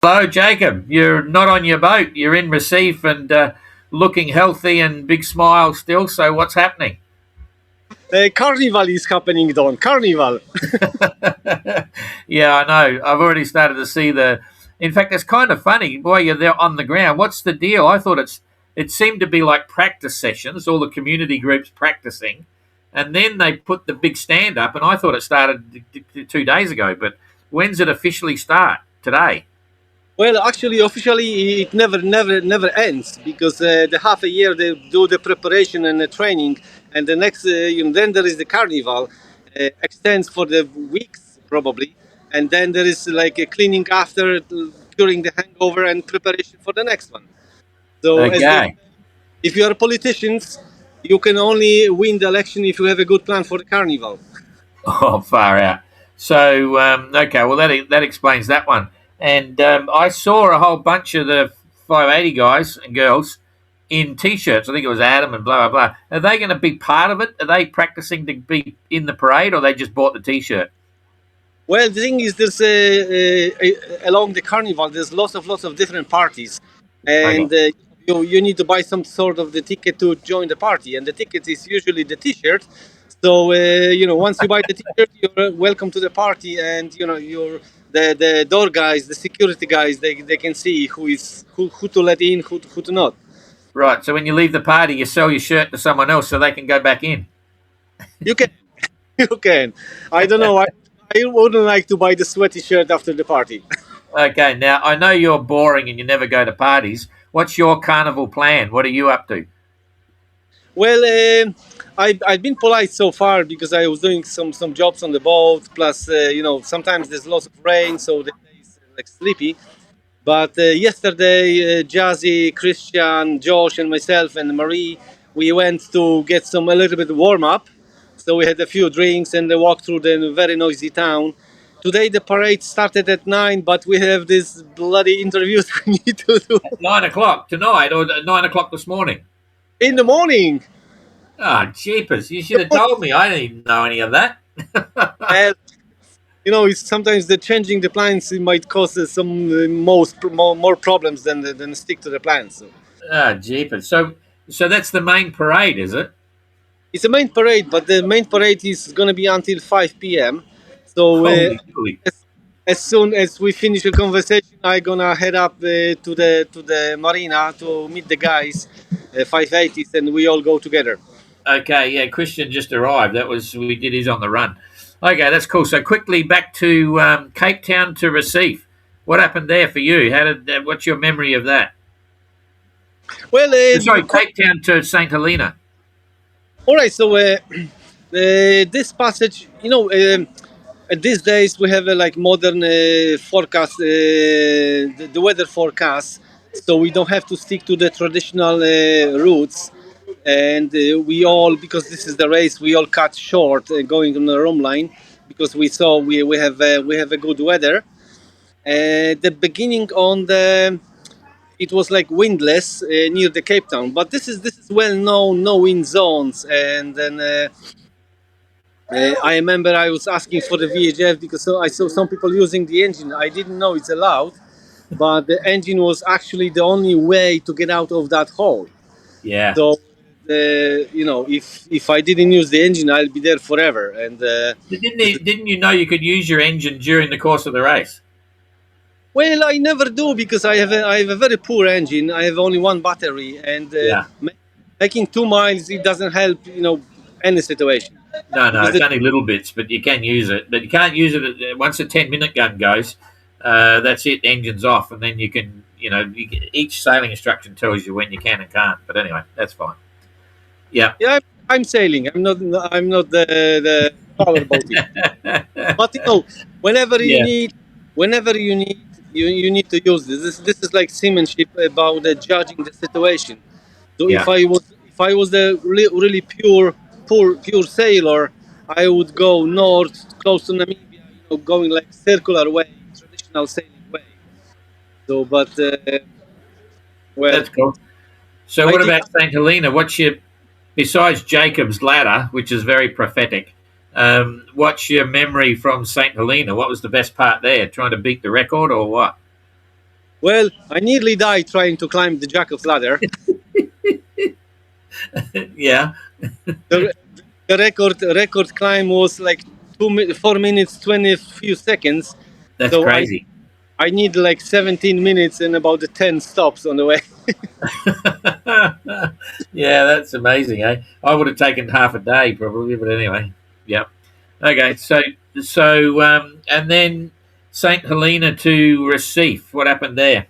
Hello, Jacob. You're not on your boat. You're in Recife and looking healthy and big smile still. So what's happening? Carnival is happening, Don. Carnival. Yeah, I know. I've already started to see the. In fact, it's kind of funny. Boy, you're there on the ground. What's the deal? I thought it seemed to be like practice sessions, all the community groups practicing, and then they put the big stand up. And I thought it started 2 days ago. But when's it officially start? Today? Well, actually, officially, it never ends because the half a year they do the preparation and the training, and the next, then there is the carnival, extends for the weeks probably, and then there is like a cleaning after, curing the hangover and preparation for the next one. So, Okay. if you are politicians, you can only win the election if you have a good plan for the carnival. Oh, far out. So, okay, well, that explains that one. And I saw a whole bunch of the 580 guys and girls in T-shirts. I think it was Adam and blah, blah, blah. Are they going to be part of it? Are they practicing to be in the parade or they just bought the T-shirt? Well, the thing is, there's along the carnival, there's lots of different parties, Okay. and you need to buy some sort of the ticket to join the party, and the ticket is usually the T-shirt. So once you buy the T-shirt, you're welcome to the party, and you're the door guys, the security guys, they can see who to let in, who to not. Right. So when you leave the party, you sell your shirt to someone else so they can go back in. You can, you can. I don't know. I wouldn't like to buy the sweaty shirt after the party. Okay. Now, I know you're boring and you never go to parties. What's your carnival plan? What are you up to? Well, I've been polite so far because I was doing some jobs on the boat. Plus, sometimes there's lots of rain, so the day is like sleepy. But yesterday, Jazzy, Christian, Josh, and myself and Marie, we went to get a little bit warm up. So we had a few drinks and a walk through the very noisy town. Today the parade started at 9, but we have these bloody interviews we need to do 9 o'clock tonight or 9 o'clock this morning? in the morning. Ah, jeepers. You should have told me. I didn't know any of that. And it's sometimes the changing the plans it might cause some more problems than stick to the plans. So Ah, jeepers. So that's the main parade, is it? it's a main parade, but the main parade is going to be until 5 p.m. So Holy moly. as soon as we finish the conversation, I'm gonna head up to the marina to meet the guys, 580s, and we all go together. Okay, yeah, Christian just arrived. We did his on the run. Okay, that's cool. So quickly back to Cape Town to Recife. What happened there for you? What's your memory of that? Well, Sorry, Cape Town to St. Helena. all right. So this passage, these days we have a like modern forecast, the weather forecast, so we don't have to stick to the traditional routes. And we all, because this is the race, we all cut short going on the Rome line because we saw we have a good weather. The beginning on the it was like windless near the Cape Town, but this is well known, no wind zones. And then I remember I was asking for the VHF because I saw some people using the engine. I didn't know it's allowed, but the engine was actually the only way to get out of that hole. Yeah. So, if I didn't use the engine, I'll be there forever. And Didn't you know you could use your engine during the course of the race? well, I never do because I have a very poor engine. I have only one battery, and Yeah. making 2 miles it doesn't help. Any situation. No, Because it's only little bits, but you can use it. But you can't use it once the 10-minute gun goes. That's it. Engine's off, and then you can. Each sailing instruction tells you when you can and can't. But anyway, that's fine. Yeah. Yeah, I'm sailing. I'm not the power boating. But whenever you Yeah. need, you need to use this. This is like seamanship about judging the situation. So Yeah. if I was the really pure sailor, I would go north, close to Namibia, going like circular way, traditional sailing way. So, but well, That's cool. So I what did. about St. Helena? Besides Jacob's ladder, which is very prophetic, what's your memory from St. Helena? What was the best part there? Trying to beat the record or what? Well, I nearly died trying to climb the Jacob's ladder. Yeah, The, the record climb was like 4 minutes 20 few seconds. that's So crazy. I need like 17 minutes and about 10 stops on the way. Yeah, that's amazing, eh? I would have taken half a day probably, but anyway. Yeah. Okay, and then Saint Helena to Recife. What happened there?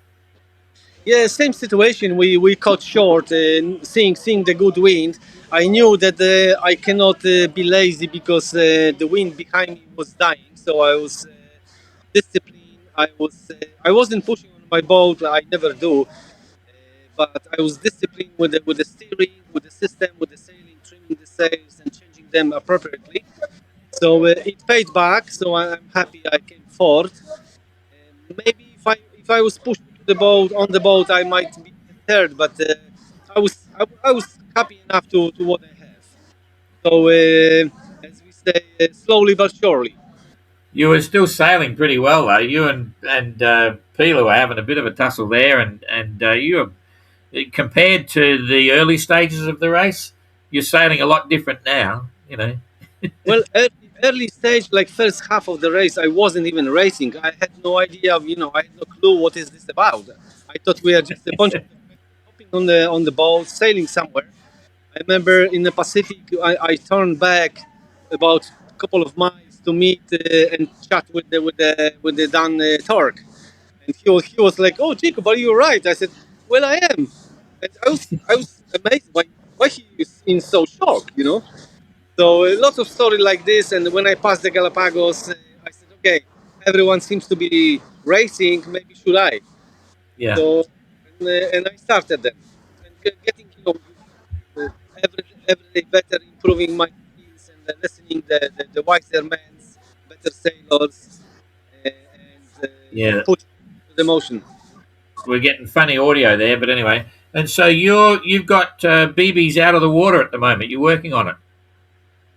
Yeah, same situation. We cut short, seeing the good wind. I knew that I cannot be lazy because the wind behind me was dying. So I was disciplined. I wasn't pushing on my boat. I never do. But I was disciplined with the steering, with the system, with the sailing, trimming the sails and changing them appropriately. So it paid back. So I'm happy I came fourth. Maybe if I was pushed to the boat on the boat, I might be third. But I was happy enough to what I have. So as we say, slowly but surely. You were still sailing pretty well though. You and Pilar were having a bit of a tussle there, and you were compared to the early stages of the race. You're sailing a lot different now. You know. Well, early stage, like first half of the race, I wasn't even racing. I had no idea. I had no clue what is this about. I thought we are just a bunch of hopping on the boat, sailing somewhere. I remember in the Pacific, I turned back about a couple of miles to meet and chat with the Dan Torque, and he was like, "Oh, Jacob, are you right?" I said, "Well, I am." And I was amazed why he is in so shock. So a lot of story like this, and when I passed the Galapagos, I said, "Okay, everyone seems to be racing. Maybe should I?" Yeah. So and I started then, and getting uh, every day better, improving my skills and listening the wiser men's, better sailors, and Yeah. push to the motion. We're getting funny audio there, but anyway. And so you've got BB's out of the water at the moment. You're working on it.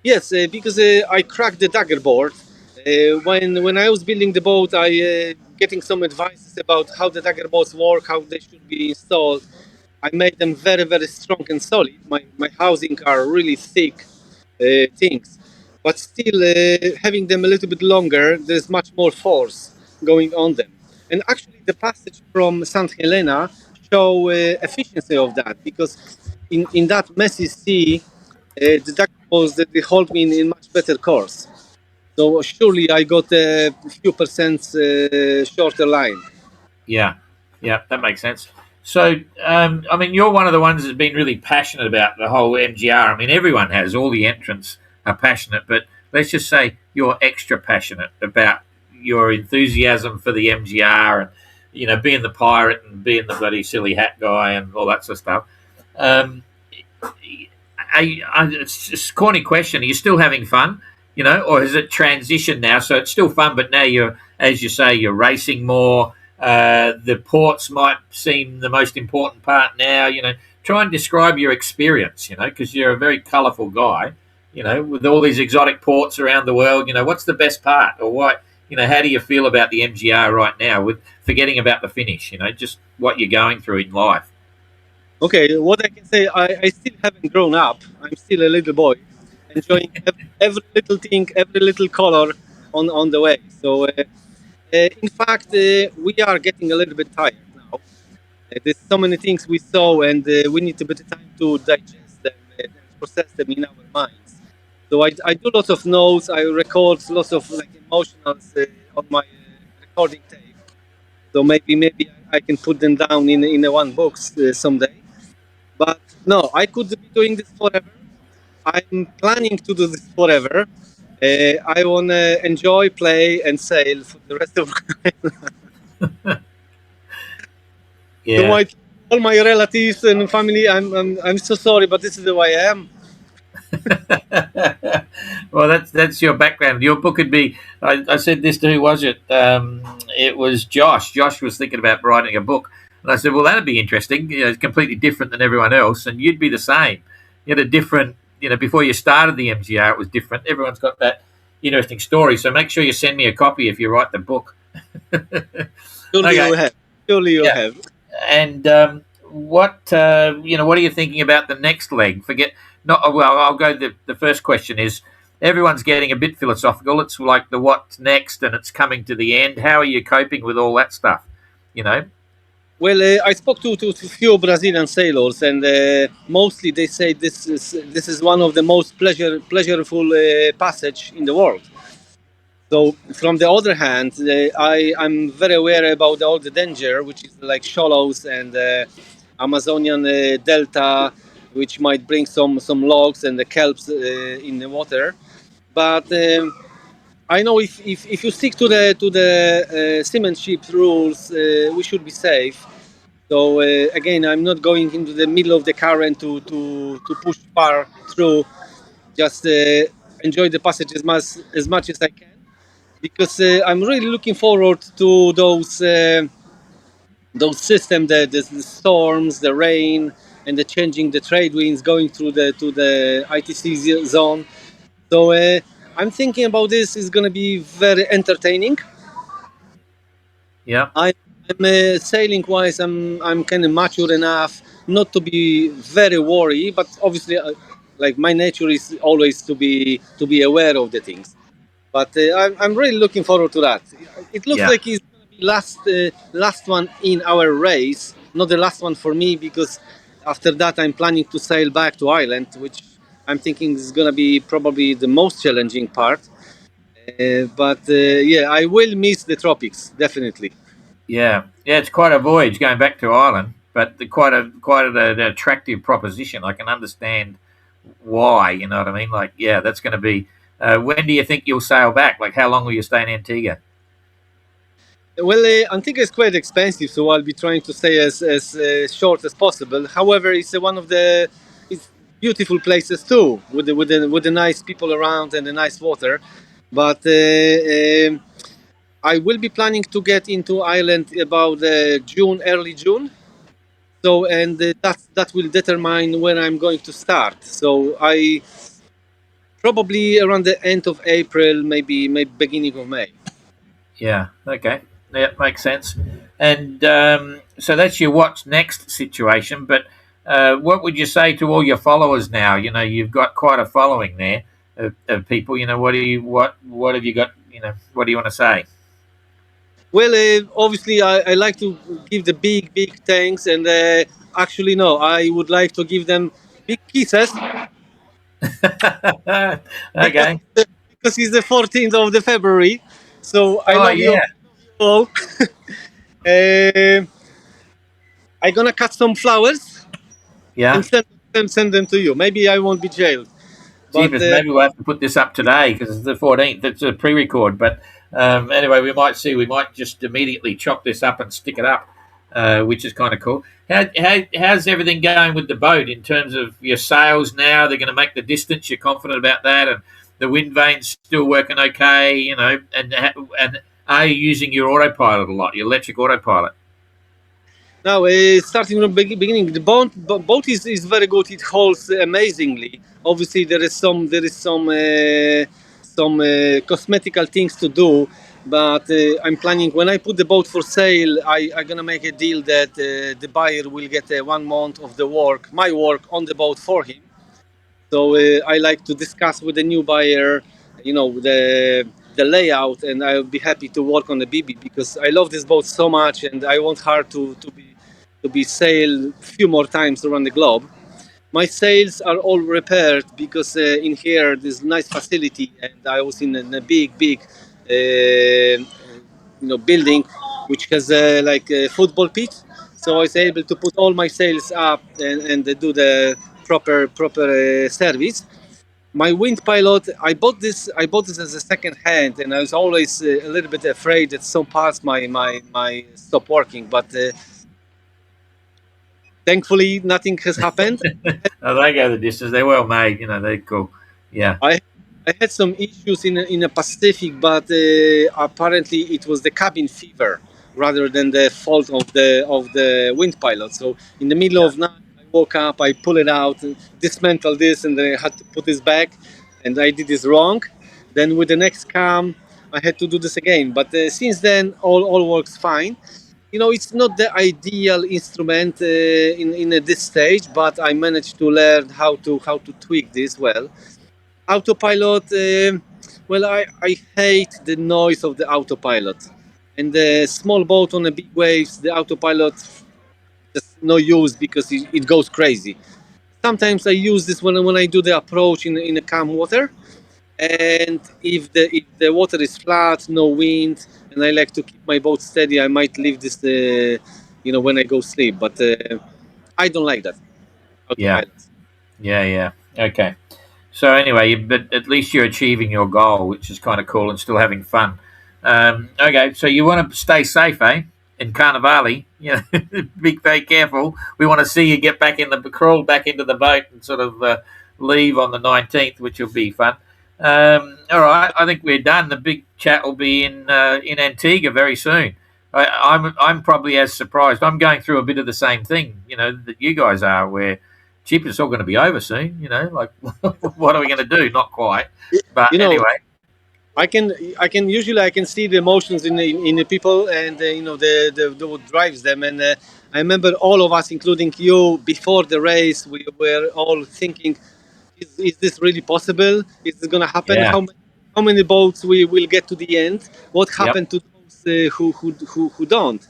Yes, because I cracked the Daggerboard. When I was building the boat, I getting some advices about how the Daggerboards work, how they should be installed. I made them very very strong and solid. My housing are really thick things, but still having them a little bit longer, there's much more force going on them. And actually, the passage from St. Helena show efficiency of that because in that messy sea, the duck balls that they hold me in much better course. So surely I got a few percent shorter line. Yeah, yeah, that makes sense. So, I mean, you're one of the ones that's been really passionate about the whole MGR. I mean, everyone has, all the entrants are passionate, but let's just say you're extra passionate about your enthusiasm for the MGR and, being the pirate and being the bloody silly hat guy and all that sort of stuff. Um, it's just a corny question. Are you still having fun? Or has it transitioned now? So it's still fun, but now you're, as you say, you're racing more. The ports might seem the most important part now. Try and describe your experience. Because you're a very colourful guy. With all these exotic ports around the world. What's the best part, or what? How do you feel about the MGR right now? With forgetting about the finish. Just what you're going through in life. Okay, what I can say, I still haven't grown up. I'm still a little boy, enjoying every little thing, every little color on the way. So, in fact, we are getting a little bit tired now. There's so many things we saw, and we need a bit of time to digest them and process them in our minds. So I do lots of notes. I record lots of like emotionals on my recording tape. So maybe I can put them down in a one box someday. But no, I could be doing this forever. I'm planning to do this forever. I wanna enjoy, play, and sail for the rest of to Yeah. my all my relatives and family. I'm so sorry, but this is the way I am. Well, that's your background. Your book could be. I said this to who was it? It was Josh. Josh was thinking about writing a book, and I said, "Well, that'd be interesting. It's completely different than everyone else, and you'd be the same. You had a different. Before you started the MGR, it was different. Everyone's got that interesting story. So make sure you send me a copy if you write the book." Surely Okay. you have. Surely you Yeah. have. And what are you thinking about the next leg? Forget not well. I'll go. The first question is everyone's getting a bit philosophical. It's like the what's next, and it's coming to the end. How are you coping with all that stuff? You know. Well, I spoke to few Brazilian sailors, and mostly they say this is one of the most pleasureful passage in the world. So, from the other hand, I'm very aware about all the danger, which is like shallows and Amazonian delta, which might bring some logs and the kelps in the water. But I know if you stick to the seamanship rules, we should be safe. So again, I'm not going into the middle of the current to push far through. Just enjoy the passage as much as I can because I'm really looking forward to those systems, the storms, the rain, and the changing the trade winds going through the to the ITCZ zone. So I'm thinking about this is going to be very entertaining. Yeah. I'm sailing wise, I'm kind of mature enough not to be very worried, but obviously, like my nature is always to be aware of the things. But I'm really looking forward to that. It looks Yeah. like it's gonna be last one in our race, not the last one for me because after that I'm planning to sail back to Ireland, which I'm thinking is gonna be probably the most challenging part. But yeah, I will miss the tropics definitely. Yeah. Yeah. It's quite a voyage going back to Ireland, but an attractive proposition. I can understand why. You know what I mean? Like, yeah, that's going to be. When do you think you'll sail back? Like, how long will you stay in Antigua? Well, Antigua is quite expensive, so I'll be trying to stay as short as possible. However, it's one of the it's beautiful places too, with the nice people around and the nice water. But I will be planning to get into Ireland about June, early June. So, and that will determine when I'm going to start. So, I probably around the end of April, maybe beginning of May. Yeah. Okay. Yeah, makes sense. And so that's your what's next situation. But what would you say to all your followers now? You know, you've got quite a following there of people. You know, what have you got? You know, what do you want to say? Well, obviously, I like to give the big thanks, and actually, no, I would like to give them big kisses because Okay. because it's the 14th of the February. So I Oh love you yeah. all. uh, I'm gonna cut some flowers and Yeah. send them to you. Maybe I won't be jailed, but Jeepers, maybe we'll have to put this up today because it's the 14th. It's a pre-record, but anyway, we might see. We might just immediately chop this up and stick it up, which is kind of cool. How's everything going with the boat in terms of your sails now? They're going to make the distance. You're confident about that, and the wind vane's still working okay. You know, and are you using your autopilot a lot? Your electric autopilot? now, starting from beginning, the boat is very good. It holds amazingly. Obviously, there is some cosmetical things to do, but I'm planning when I put the boat for sale. I'm gonna make a deal that the buyer will get 1 month of the work, my work on the boat for him. So I like to discuss with the new buyer, the layout, and I'll be happy to work on the Bibi because I love this boat so much, and I want her to be sailed a few more times around the globe. My sails are all repaired because in here there's nice facility, and I was in a big building which has like a football pitch. So I was able to put all my sails up and do the proper service. My Windpilot, I bought this as a second hand, and I was always a little bit afraid that some parts my stop working. But thankfully, nothing has happened. Oh, they go the distance. They're well made. You know, they're cool. Yeah. I I had some issues in a Pacific, but apparently it was the cabin fever rather than the fault of the wind pilot. So in the middle of night, I woke up, I pull it out, dismantle this, and then I had to put this back, and I did this wrong. Then with the next cam, I had to do this again. But since then, all works fine. it's not the ideal instrument in this stage, but I managed to learn how to tweak this well. Autopilot, well, I hate the noise of the autopilot, and the small boat on the big waves, the autopilot just no use because it goes crazy. Sometimes I use this when I do the approach in a calm water, and if the water is flat, no wind, and I like to keep my boat steady, I might leave this when I go sleep. But I don't like that Yeah, autopilot. yeah. Okay. So anyway, but at least you're achieving your goal, which is kind of cool, and still having fun. Okay, so you want to stay safe, eh? In Carnivale, be very careful. We want to see you get back crawl back into the boat and sort of leave on the 19th, which will be fun. All right, I think we're done. The big chat will be in Antigua very soon. I'm probably as surprised. I'm going through a bit of the same thing, that you guys are, where cheap is all going to be over soon. Like what are we going to do? Not quite, but You know, anyway. I can usually I can see the emotions in the people, and the what drives them. And I remember all of us, including you, before the race, we were all thinking, is this really possible? Is this going to happen? Yeah. How many boats we will get to the end? What Yep. happened to those who don't?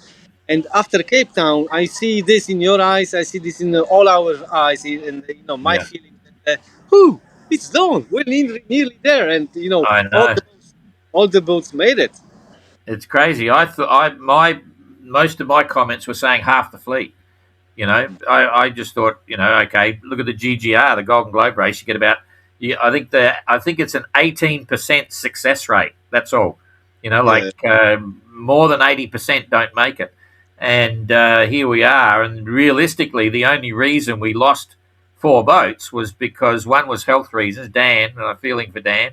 And after Cape Town, I see this in your eyes. I see this in all our eyes, and my Yeah. feeling that, whew, it's done. We're nearly there, and I all know. the boats made it. It's crazy. I thought most of my comments were saying half the fleet. I just thought, okay, look at the GGR, the Golden Globe race. You get about, I think it's an 18% success rate. That's all. Yeah, More than 80% don't make it, and here we are. And realistically, the only reason we lost 4 boats was because one was health reasons, Dan, and I'm feeling for Dan,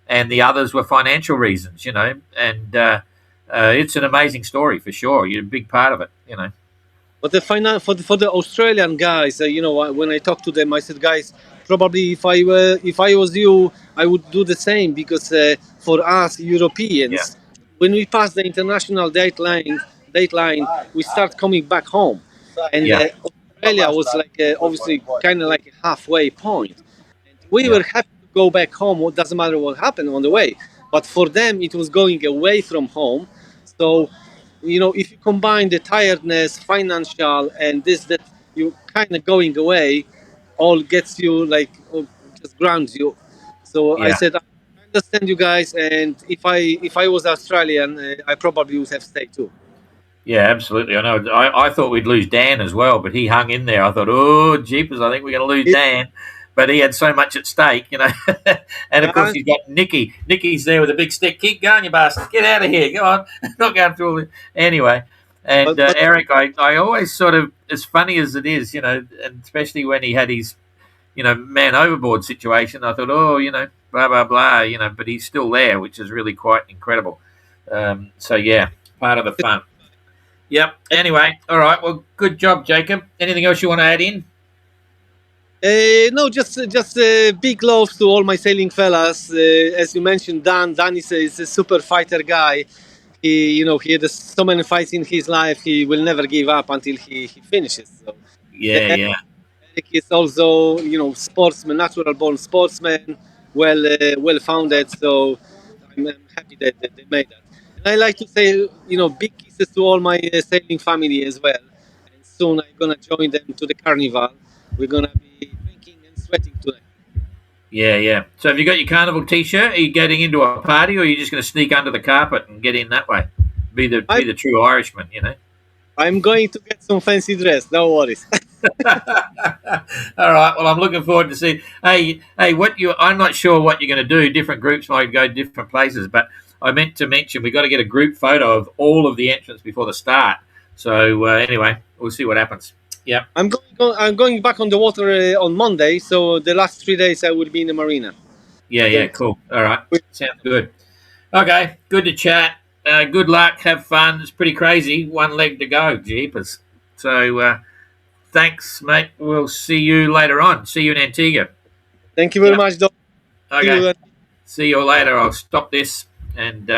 and the others were financial reasons. And it's an amazing story for sure. You're a big part of it. but for the Australian guys, when I talked to them, I said, guys, probably if I was you, I would do the same, because for us Yeah, Europeans, when we pass the international dateline, we start coming back home, and yeah, Australia was like obviously kind of like a halfway point, and we yeah, were happy to go back home. It doesn't matter what happened on the way, but for them it was going away from home. So if you combine the tiredness, financial, and this that you kind of going away, all gets you like, just grounds you. So I yeah. said, I understand you guys, and if I was Australian, I probably would have stayed too. Yeah, absolutely. I know. I thought we'd lose Dan as well, but he hung in there. I thought, oh, jeepers, I think we're going to lose It, Dan. But he had so much at stake. And of course, yeah, he's got Nicky. Nicky's there with a big stick. Keep going, you bastard. Get out of here. Go on. Not going through all this. Anyway. And but Eric, I always sort of, as funny as it is, and especially when he had his, man overboard situation, I thought, oh, blah, blah, blah, but he's still there, which is really quite incredible. So, yeah, part of the fun. Yep. Anyway, all right. Well, good job, Jacob. Anything else you want to add in? no, just big love to all my sailing fellas. As you mentioned, Dan is a super fighter guy. He had so many fights in his life. He will never give up until he finishes. So Yeah, yeah, Eric is also, sportsman, natural born sportsman, well founded. So I'm happy that they made that. And I like to say, big kisses to all my sailing family as well. And soon I'm gonna join them to the carnival. We're gonna be drinking and sweating tonight. yeah. So, have you got your carnival T-shirt? Are you getting into a party, or are you just going to sneak under the carpet and get in that way? Be the I, be the true Irishman. I'm going to get some fancy dress. No worries. All right. Well, I'm looking forward to see. Hey, I'm not sure what you're going to do. Different groups might go different places, but I meant to mention we got to get a group photo of all of the entrants before the start. So anyway, we'll see what happens. Yeah. I'm going back on the water on Monday. So the last 3 days I will be in the marina. Yeah. Then Cool. All right. Sounds good. Okay. Good to chat. Good luck. Have fun. It's pretty crazy. One leg to go. Jeepers. So thanks, mate. We'll see you later on. See you in Antigua. thank you very Yeah. much, Doc. See Okay. you. See you later. I'll stop this and